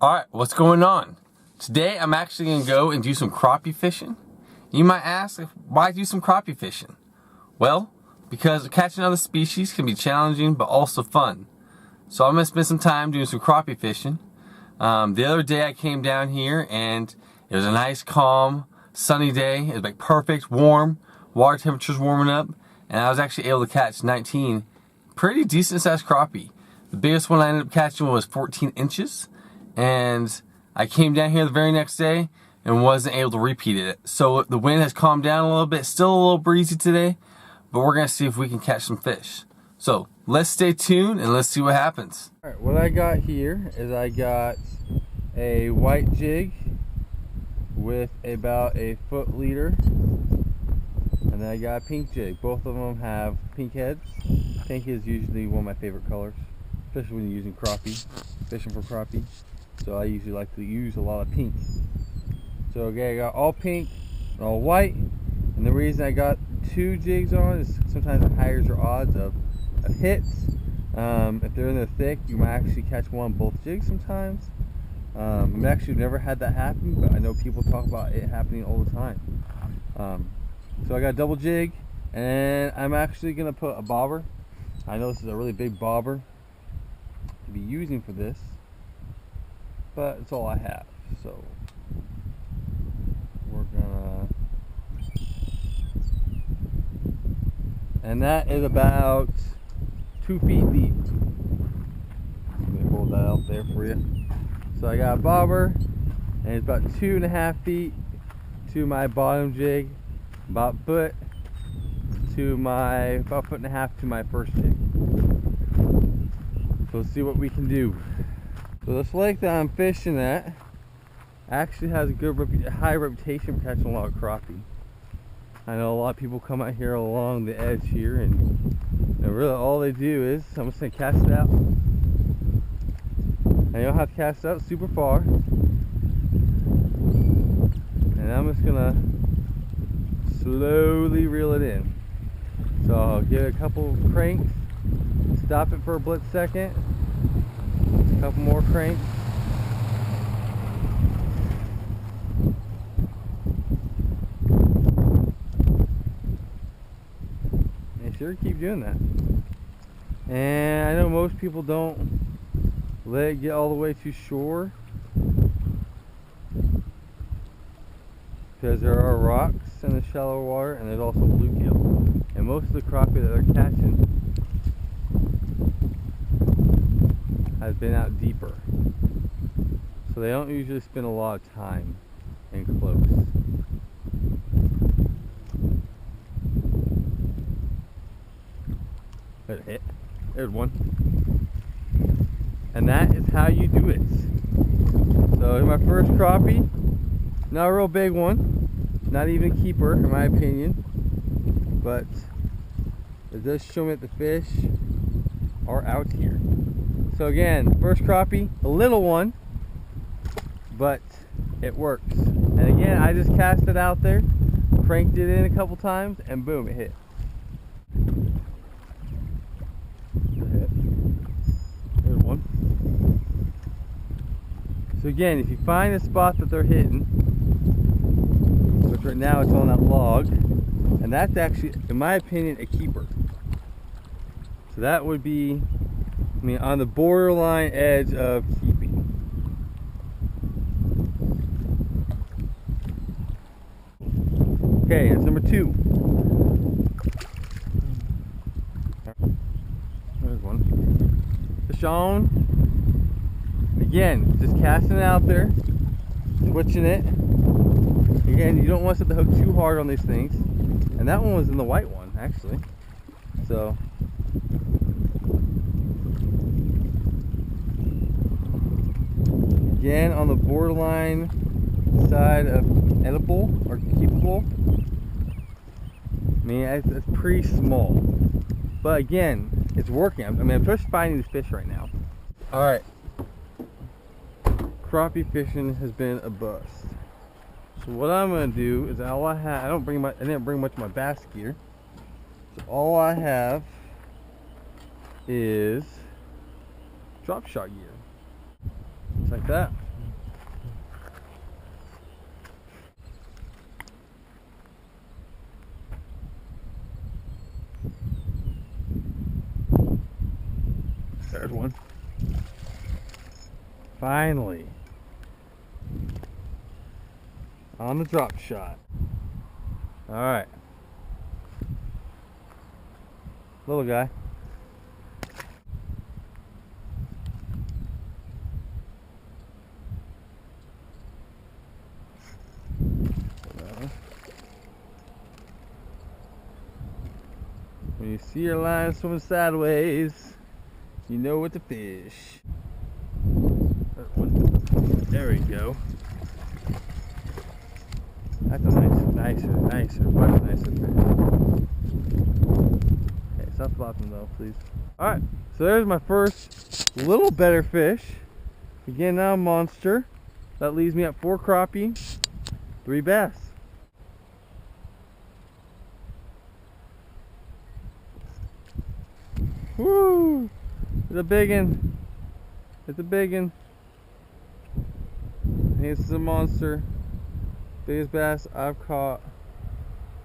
Alright, what's going on? Today I'm actually going to go and do some crappie fishing. You might ask, why do some crappie fishing? Well, because catching other species can be challenging but also fun. So I'm going to spend some time doing some crappie fishing. The other day I came down here and it was a nice, calm, sunny day. It was like perfect, warm, water temperature's warming up, and I was actually able to catch 19 pretty decent sized crappie. The biggest one I ended up catching was 14 inches. And I came down here the very next day and wasn't able to repeat it. So the wind has calmed down a little bit. Still a little breezy today, but we're going to see if we can catch some fish. So let's stay tuned and let's see what happens. All right, what I got here is I got a white jig with about a foot leader. And then I got a pink jig. Both of them have pink heads. Pink is usually one of my favorite colors, especially when you're using crappie, fishing for crappie. So I usually like to use a lot of pink. So okay, I got all pink and all white. And the reason I got two jigs on is sometimes it higher your odds of hits. If they're in the thick, you might actually catch one on both jigs sometimes. I've actually never had that happen, but I know people talk about it happening all the time. So I got a double jig, and I'm actually gonna put a bobber. I know this is a really big bobber to be using for this, but it's all I have. So we're gonna, and that is about 2 feet deep. Let me hold that out there for you. So I got a bobber, and it's about 2.5 feet to my bottom jig, about a foot to my, about 1.5 feet to my first jig. So let's see what we can do. So this lake that I'm fishing at actually has a good high reputation for catching a lot of crappie. I know a lot of people come out here along the edge here, and really all they do is, I'm just going to cast it out. And you don't have to cast it out super far. And I'm just going to slowly reel it in. So I'll give it a couple cranks, stop it for a split second, a couple more cranks. And sure, keep doing that. And I know most people don't let it get all the way to shore because there are rocks in the shallow water, and there's also bluegill. And most of the crappie that they're catching has been out deeper, so they don't usually spend a lot of time in close. There's a hit. There's one. And that is how you do it. So here's my first crappie. Not a real big one, not even a keeper in my opinion, but it does show me that the fish are out here. So again, first crappie, a little one, but it works. And again, I just cast it out there, cranked it in a couple times, and boom, it hit. There's one. So again, if you find a spot that they're hitting, which right now it's on that log, and that's actually, in my opinion, a keeper. So that would be, I mean, on the borderline edge of keeping. Okay, that's number 2. There's one. Fish on. Again, just casting it out there, switching it. Again, you don't want to set the hook too hard on these things. And that one was in the white one, actually. So again, on the borderline side of edible or keepable. I mean, it's pretty small, but again, it's working. I mean, I'm just finding these fish right now. All right, crappie fishing has been a bust. So what I'm gonna do is, all I have, I didn't bring much of my bass gear. So all I have is drop shot gear. Just like that. Finally. On the drop shot. Alright. Little guy. When you see your line swimming sideways, you know what to fish. There we go. That's a nicer, much nicer fish. Okay, stop flopping though, please. Alright, so there's my first little better fish. Again, now a monster. That leaves me at 4 crappie, 3 bass. Woo! It's a big one. It's a big one. This is a monster. Biggest bass I've caught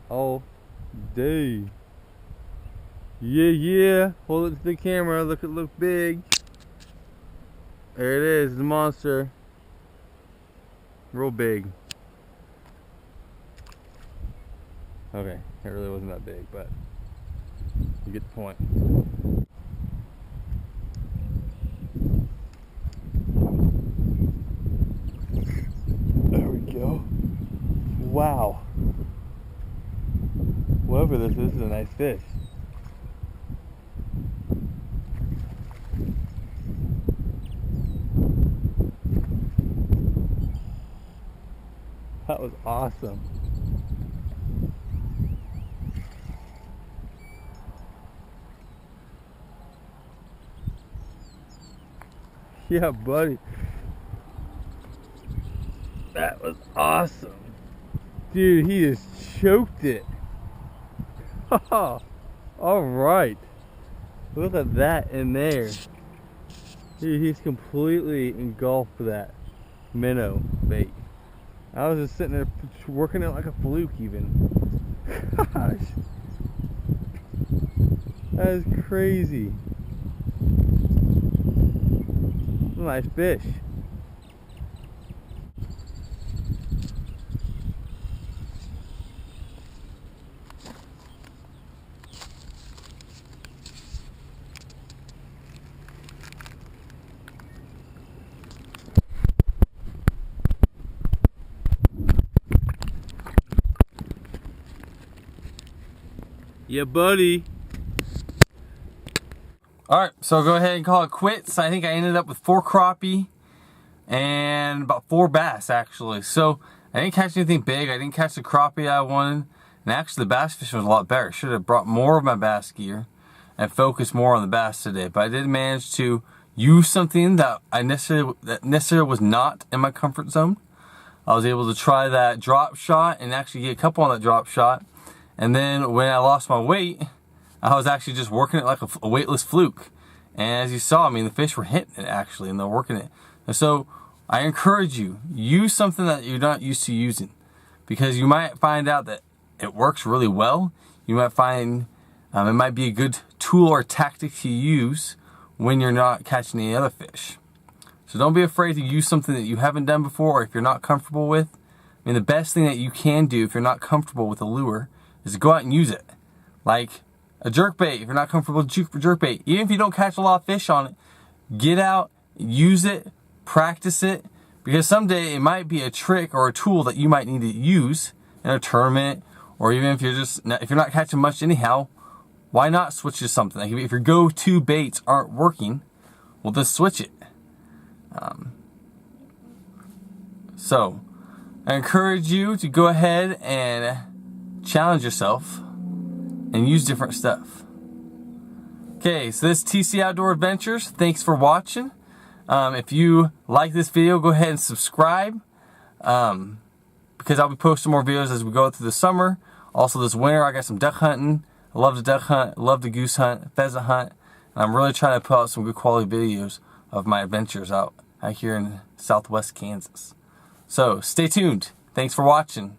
all day. Yeah. Hold it to the camera. Look, it looks big. There it is, the monster. Real big. Okay, it really wasn't that big, but you get the point. There we go. Wow. Whatever this is a nice fish. That was awesome. Yeah, buddy. That was awesome. Dude, he just choked it. Alright. Look at that in there. Dude, he's completely engulfed that minnow bait. I was just sitting there working it like a fluke even. Gosh. That is crazy. Nice fish. Yeah, buddy. Alright, so go ahead and call it quits. I think I ended up with 4 crappie and about 4 bass actually. So I didn't catch anything big. I didn't catch the crappie I wanted. And actually the bass fishing was a lot better. Should have brought more of my bass gear and focused more on the bass today. But I did manage to use something that necessarily was not in my comfort zone. I was able to try that drop shot and actually get a couple on that drop shot. And then when I lost my weight, I was actually just working it like a weightless fluke. And as you saw, I mean, the fish were hitting it actually, and they're working it. And so I encourage you, use something that you're not used to using, because you might find out that it works really well. You might find it might be a good tool or tactic to use when you're not catching any other fish. So don't be afraid to use something that you haven't done before, or if you're not comfortable with. I mean, the best thing that you can do if you're not comfortable with a lure is to go out and use it. Like a jerkbait, if you're not comfortable with jerkbait, even if you don't catch a lot of fish on it, get out, use it, practice it, because someday it might be a trick or a tool that you might need to use in a tournament, or even if you're not catching much anyhow, why not switch to something? Like if your go-to baits aren't working, well, just switch it. So I encourage you to go ahead and challenge yourself and use different stuff. Okay, so this is TC Outdoor Adventures. Thanks for watching. If you like this video, go ahead and subscribe, because I'll be posting more videos as we go through the summer. Also this winter, I got some duck hunting. I love to duck hunt, love to goose hunt, pheasant hunt, and I'm really trying to put out some good quality videos of my adventures out here in southwest Kansas. So stay tuned. Thanks for watching.